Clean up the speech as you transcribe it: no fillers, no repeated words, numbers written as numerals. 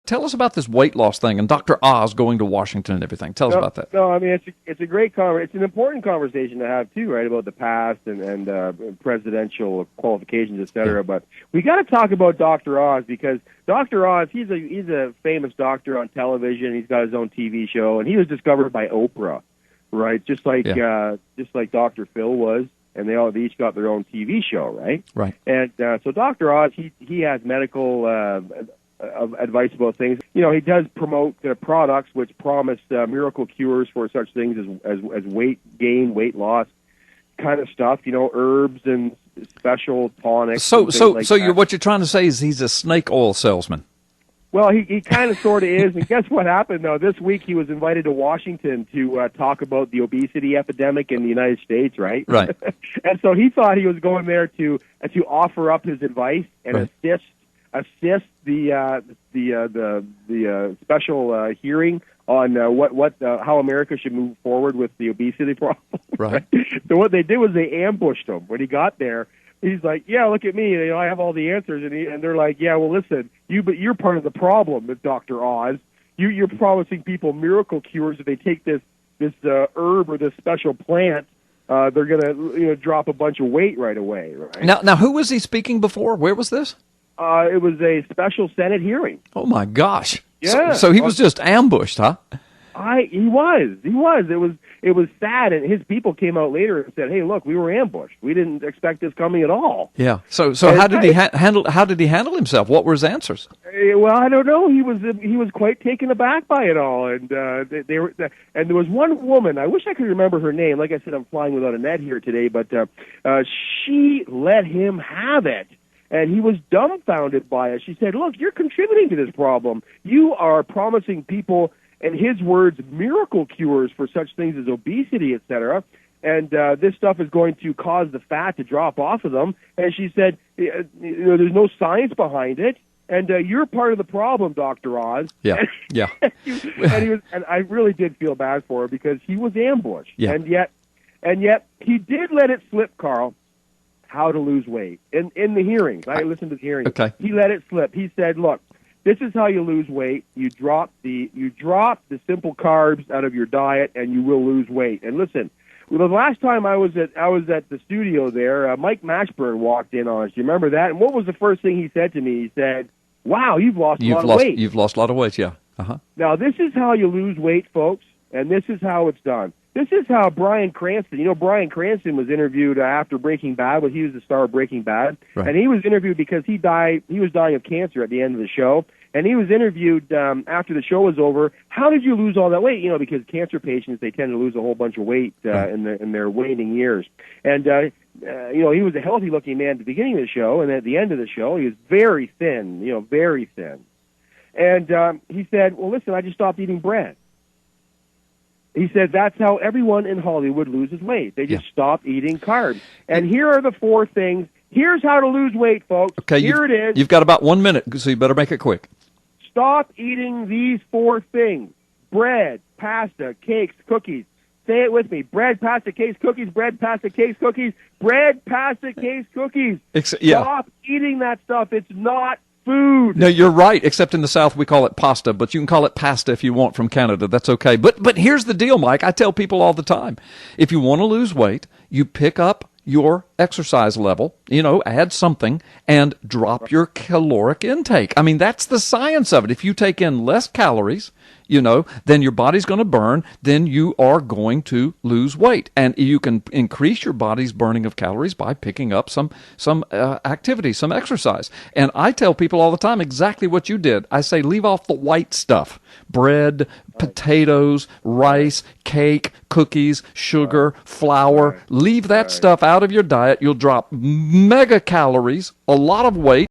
Tell us about this weight loss thing and Dr. Oz going to Washington and everything. Tell us about that. No, I mean, it's a great it's an important conversation to have too, right, about the past and presidential qualifications, et cetera. But we got to talk about Dr. Oz, because Dr. Oz, he's a famous doctor on television. He's got his own TV show, and he was discovered by Oprah, right? Just like Dr. Phil was. And they each got their own TV show, right? Right. And so Dr. Oz, he has medical advice about things. You know, he does promote products which promise miracle cures for such things as weight gain, weight loss, kind of stuff. You know, herbs and special tonics. So what what you're trying to say is he's a snake oil salesman. Well, he kind of sort of is. And guess what happened, though? This week he was invited to Washington to talk about the obesity epidemic in the United States, right? Right. And so he thought he was going there to offer up his advice and assist the special hearing on how America should move forward with the obesity problem. Right. So what they did was they ambushed him. When he got there, he's like, "Yeah, look at me. You know, I have all the answers." And they're like, "Yeah, well, listen, but you're part of the problem with Dr. Oz. You're promising people miracle cures if they take this herb or this special plant. They're gonna drop a bunch of weight right away." Right. Now, who was he speaking before? Where was this? It was a special Senate hearing. Oh my gosh! Yeah. So he was just ambushed, huh? He was. It was sad, and his people came out later and said, "Hey, look, we were ambushed. We didn't expect this coming at all." Yeah. So how did he handle? How did he handle himself? What were his answers? Well, I don't know. He was quite taken aback by it all, and they were. And there was one woman. I wish I could remember her name. Like I said, I'm flying without a net here today, but she let him have it. And he was dumbfounded by it. She said, "Look, you're contributing to this problem. You are promising people, in his words, miracle cures for such things as obesity, etc. And this stuff is going to cause the fat to drop off of them." And she said, "There's no science behind it, and you're part of the problem, Dr. Oz." Yeah, yeah. And I really did feel bad for her, because he was ambushed. Yeah. And yet he did let it slip, Carl, how to lose weight. In the hearings, I listened to the hearings. Okay. He let it slip. He said, "Look, this is how you lose weight. You drop the simple carbs out of your diet, and you will lose weight." And listen, the last time I was at the studio there, Mike Mashburn walked in on us. You remember that? And what was the first thing he said to me? He said, "Wow, you've lost a lot of weight." You've lost a lot of weight, yeah. Uh-huh. Now, this is how you lose weight, folks, and this is how it's done. This is how Bryan Cranston, Bryan Cranston was interviewed after Breaking Bad. He was the star of Breaking Bad. Right. And he was interviewed because he was dying of cancer at the end of the show. And he was interviewed after the show was over. How did you lose all that weight? Because cancer patients, they tend to lose a whole bunch of weight in their waning years. And he was a healthy-looking man at the beginning of the show, and at the end of the show, he was very thin, very thin. And he said, "Well, listen, I just stopped eating bread." He said that's how everyone in Hollywood loses weight. They just stop eating carbs. And here are the 4 things. Here's how to lose weight, folks. Okay, here it is. You've got about 1 minute, so you better make it quick. Stop eating these 4 things: bread, pasta, cakes, cookies. Say it with me: bread, pasta, cakes, cookies. Bread, pasta, cakes, cookies. Bread, pasta, cakes, cookies. Stop eating that stuff. It's not food. No, you're right, except in the South we call it pasta, but you can call it pasta if you want from Canada. That's okay. But here's the deal, Mike. I tell people all the time, if you want to lose weight, you pick up your exercise level, add something, and drop your caloric intake. I mean, that's the science of it. If you take in less calories, then your body's going to burn, then you are going to lose weight. And you can increase your body's burning of calories by picking up some activity, some exercise. And I tell people all the time exactly what you did. I say, leave off the white stuff: bread, potatoes, rice, cake, cookies, sugar, flour. Leave that stuff out of your diet. You'll drop mega calories, a lot of weight.